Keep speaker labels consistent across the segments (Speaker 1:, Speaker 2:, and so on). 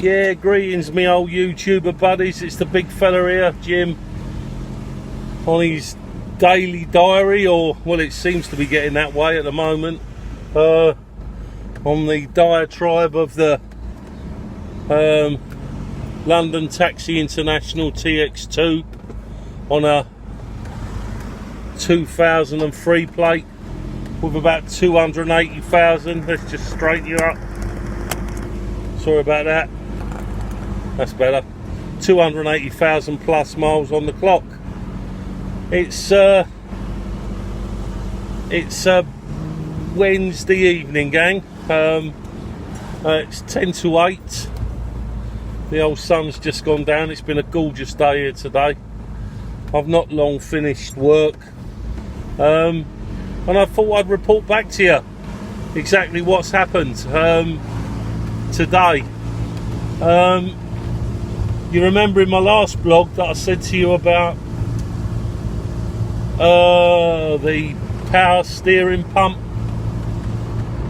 Speaker 1: Yeah, greetings me old YouTuber buddies, it's the big fella here, Jim, on his daily diary, or well, it seems to be getting that way at the moment, on the diatribe of the London Taxi International TX2 on a 2003 plate with about 280,000. Let's just straighten you up. Sorry about that. That's better. 280,000 plus miles on the clock. It's Wednesday evening, gang. It's 10 to 8. The old sun's just gone down. It's been a gorgeous day here today. I've not long finished work, and I thought I'd report back to you exactly what's happened today. You remember in my last blog that I said to you about the power steering pump?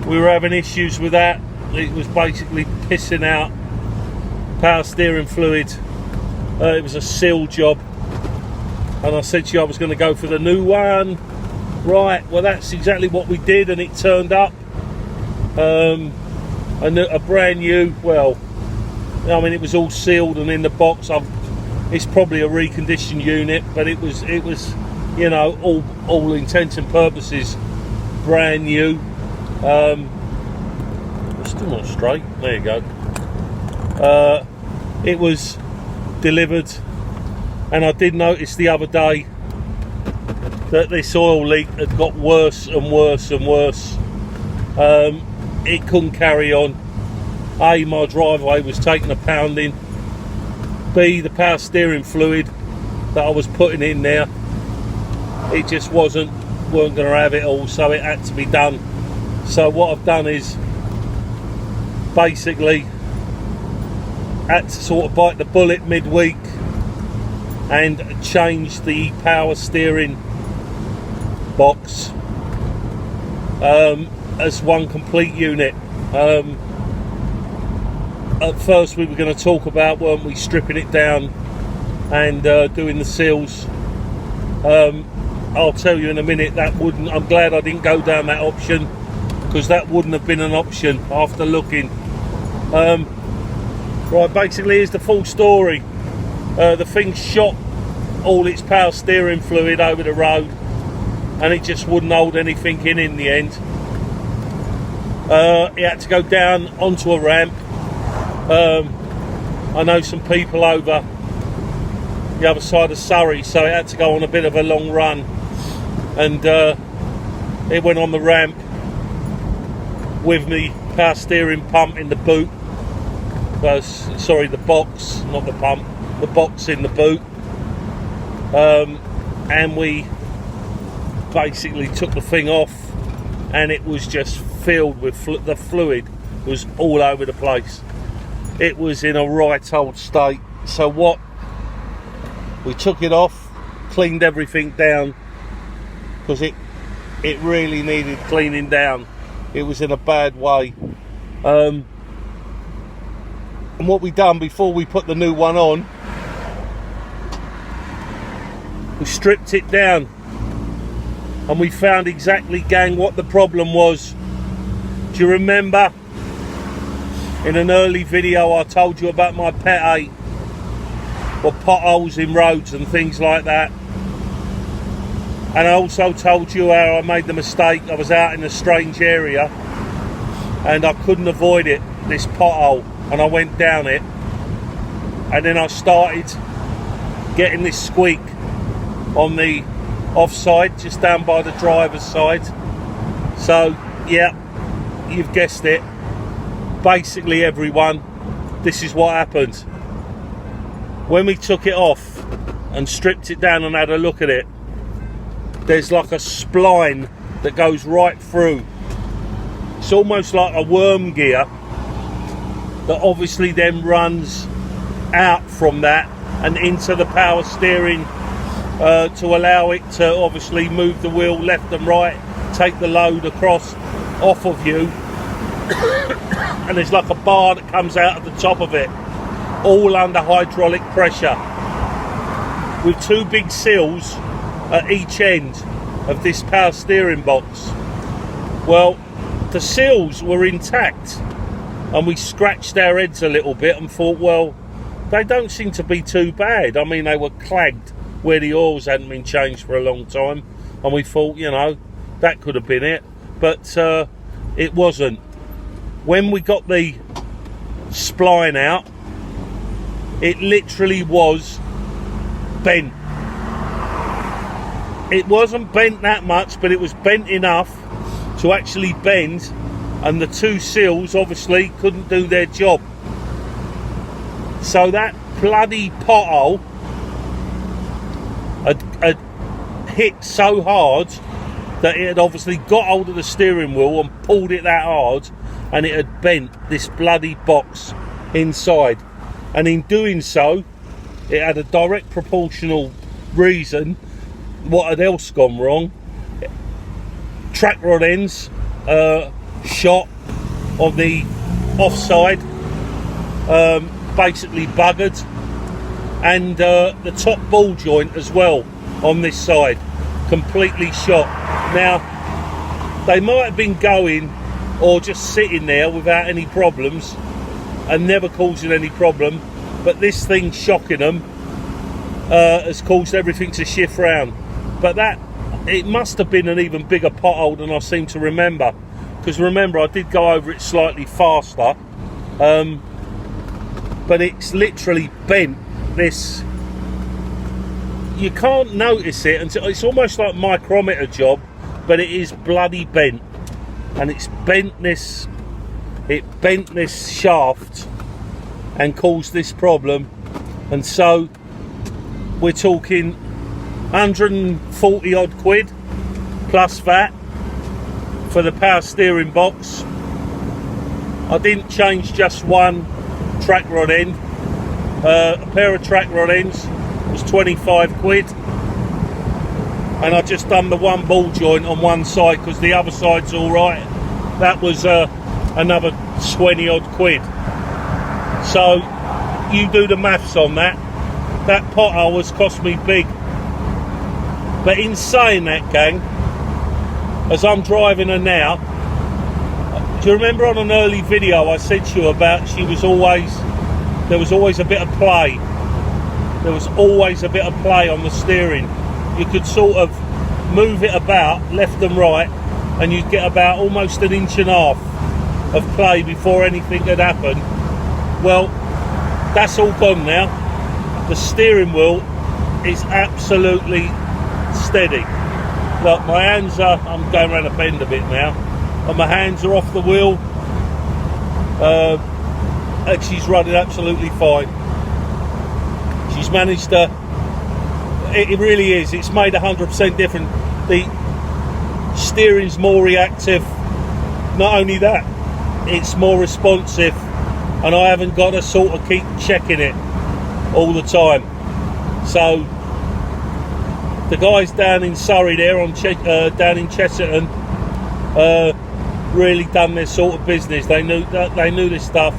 Speaker 1: We were having issues with that. It was basically pissing out power steering fluid. It was a seal job, and I said to you I was going to go for the new one. Right, well that's exactly what we did, and it turned up a brand new, well, I mean, it was all sealed and in the box. It's probably a reconditioned unit, but it was, you know, all intents and purposes brand new. It's still not straight. There you go. It was delivered, and I did notice the other day that this oil leak had got worse and worse and worse. It couldn't carry on. A, my driveway was taking a pounding. B, the power steering fluid that I was putting in there, it just weren't going to have it all, so it had to be done. So what I've done is basically had to sort of bite the bullet midweek and change the power steering box as one complete unit. At first we were going to talk about, weren't we, stripping it down and doing the seals. I'll tell you in a minute, that wouldn't, I'm glad I didn't go down that option, because that wouldn't have been an option after looking. Right, basically here's the full story. The thing shot all its power steering fluid over the road, and it just wouldn't hold anything in the end. It had to go down onto a ramp. I know some people over the other side of Surrey, so it had to go on a bit of a long run, and it went on the ramp with the power steering pump in the boot. Sorry, the box, not the pump, the box in the boot. And we basically took the thing off, and it was just filled with the fluid was all over the place. It was in a right old state. So what, we took it off, cleaned everything down, because it really needed cleaning down. It was in a bad way. And what we done before we put the new one on, we stripped it down, and we found exactly, gang, what the problem was. Do you remember in an early video I told you about my pet hate for potholes in roads and things like that? And I also told you how I made the mistake. I was out in a strange area and I couldn't avoid it, this pothole, and I went down it, and then I started getting this squeak on the offside, just down by the driver's side. So yeah, you've guessed it. Basically, everyone, this is what happened. When we took it off and stripped it down and had a look at it, there's like a spline that goes right through. It's almost like a worm gear that obviously then runs out from that and into the power steering to allow it to obviously move the wheel left and right, take the load across off of you. and there's like a bar that comes out of the top of it, all under hydraulic pressure, with two big seals at each end of this power steering box. Well, the seals were intact, and we scratched our heads a little bit and thought, well, they don't seem to be too bad. I mean, they were clagged where the oils hadn't been changed for a long time, and we thought, you know, that could have been it, but it wasn't. When we got the spline out, it literally was bent. It wasn't bent that much, but it was bent enough to actually bend, and the two seals obviously couldn't do their job. So that bloody pothole had hit so hard that it had obviously got hold of the steering wheel and pulled it that hard, and it had bent this bloody box inside. And in doing so, it had a direct proportional reason what had else gone wrong. Track rod ends shot on the offside, basically buggered, and the top ball joint as well on this side completely shot. Now, they might have been going or just sitting there without any problems and never causing any problem, but this thing shocking them has caused everything to shift round. But that, it must have been an even bigger pothole than I seem to remember, because remember, I did go over it slightly faster, but it's literally bent this. You can't notice it until it's almost like a micrometer job, but it is bloody bent, and it bent this shaft and caused this problem. And so we're talking 140 odd quid plus VAT for the power steering box. I didn't change just one track rod end. A pair of track rod ends was 25 quid, and I just done the one ball joint on one side because the other side's all right. That was another 20 odd quid. So you do the maths on that. That pothole has cost me big. But in saying that, gang, as I'm driving her now, do you remember on an early video I said to you about there was always a bit of play. There was always a bit of play on the steering. You could sort of move it about left and right, and you'd get about almost an inch and a half of play before anything had happened. Well, that's all gone now. The steering wheel is absolutely steady. Look, my hands are, I'm going around a bend a bit now, and my hands are off the wheel, and she's running absolutely fine. She's managed to, it really is, it's made 100% different. The steering's more reactive. Not only that, it's more responsive, and I haven't got to sort of keep checking it all the time. So the guys down in Surrey there, down in Chesterton, really done their sort of business. They knew this stuff,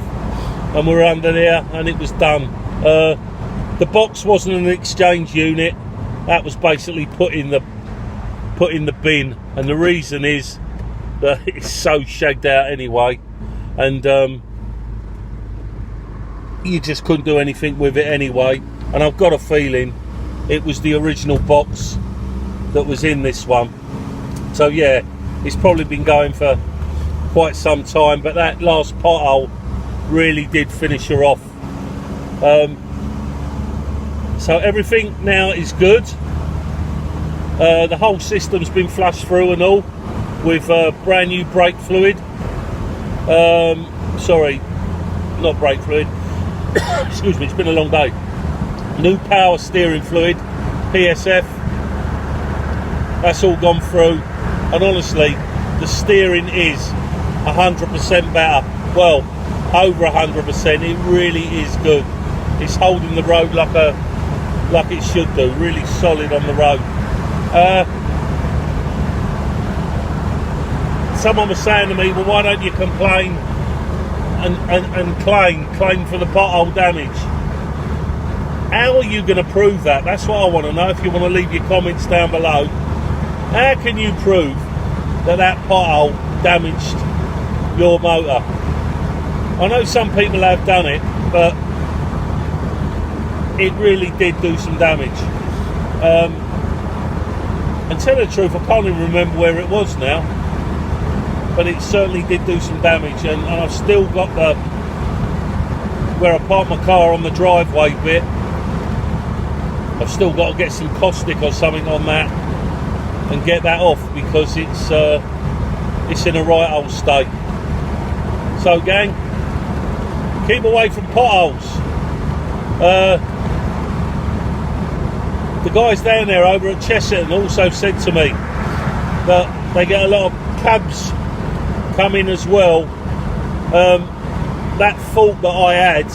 Speaker 1: and we're under there, and it was done. The box wasn't an exchange unit. That was basically put in the bin, and the reason is that it's so shagged out anyway, and you just couldn't do anything with it anyway. And I've got a feeling it was the original box that was in this one. So yeah, it's probably been going for quite some time, but that last pothole really did finish her off. So everything now is good. The whole system's been flushed through and all with brand new brake fluid. Sorry, not brake fluid. Excuse me, it's been a long day. New power steering fluid, PSF. That's all gone through, and honestly, the steering is 100% better. Well, over 100%. It really is good. It's holding the road like it should do. Really solid on the road. someone was saying to me, well, why don't you complain and claim for the pothole damage? How are you going to prove that? That's what I want to know. If you want to leave your comments down below, how can you prove that pothole damaged your motor? I know some people have done it, but it really did do some damage. And tell the truth, I can't even remember where it was now, but it certainly did do some damage. And I've still got where I parked my car on the driveway bit, I've still got to get some caustic or something on that and get that off, because it's in a right old state. So gang, keep away from potholes. The guys down there over at Chesington also said to me that they get a lot of cabs come in as well. That fault that I had,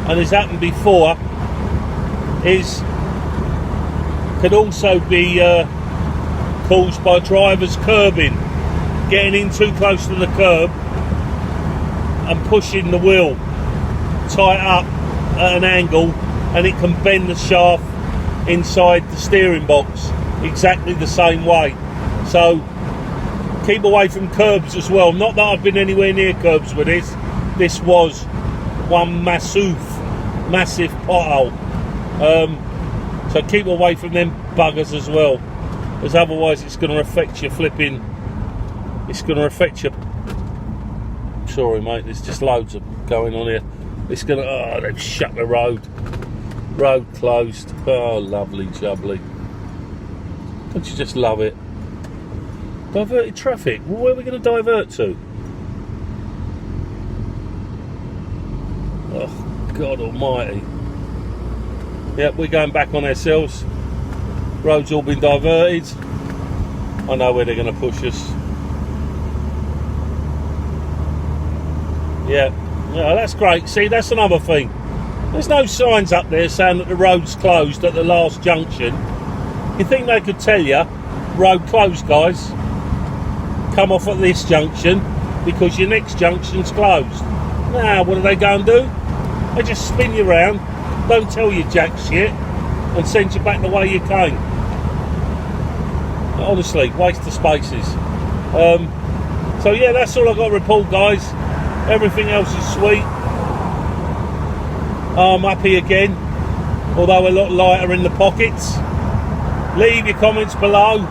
Speaker 1: and has happened before, could also be caused by drivers curbing, getting in too close to the curb and pushing the wheel tight up at an angle, and it can bend the shaft inside the steering box exactly the same way. So keep away from curbs as well. Not that I've been anywhere near curbs with this. This was one massive pothole. So keep away from them buggers as well, because otherwise it's going to affect your flipping. It's going to affect your. Sorry, mate. There's just loads of going on here. It's going to. Oh, they've shut the road. Road closed. Oh, lovely jubbly. Don't you just love it? Diverted traffic. Well, where are we going to divert to? Oh, God almighty. Yep, we're going back on ourselves. Road's all been diverted. I know where they're going to push us. Yeah, that's great. See, that's another thing. There's no signs up there saying that the road's closed at the last junction. You think they could tell you, road closed, guys. Come off at this junction because your next junction's closed. Now, what do they go and do? They just spin you around, don't tell you jack shit, and send you back the way you came. Honestly, waste of spaces. So yeah, that's all I've got to report, guys. Everything else is sweet. I'm happy again, although a lot lighter in the pockets. Leave your comments below,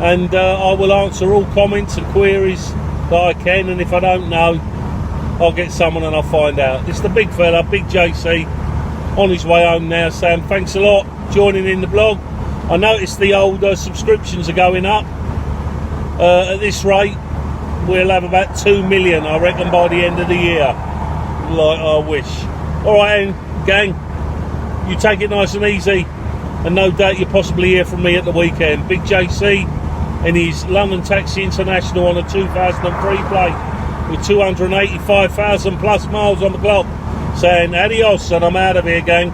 Speaker 1: and I will answer all comments and queries that I can, and if I don't know, I'll get someone and I'll find out. It's the big fella, Big JC, on his way home now, saying thanks a lot joining in the blog. I noticed the old subscriptions are going up. At this rate, we'll have about 2 million, I reckon, by the end of the year. Like I wish. Alright, gang, you take it nice and easy, and no doubt you'll possibly hear from me at the weekend. Big JC and his London Taxi International on a 2003 plate with 285,000 plus miles on the clock, saying adios, and I'm out of here, gang.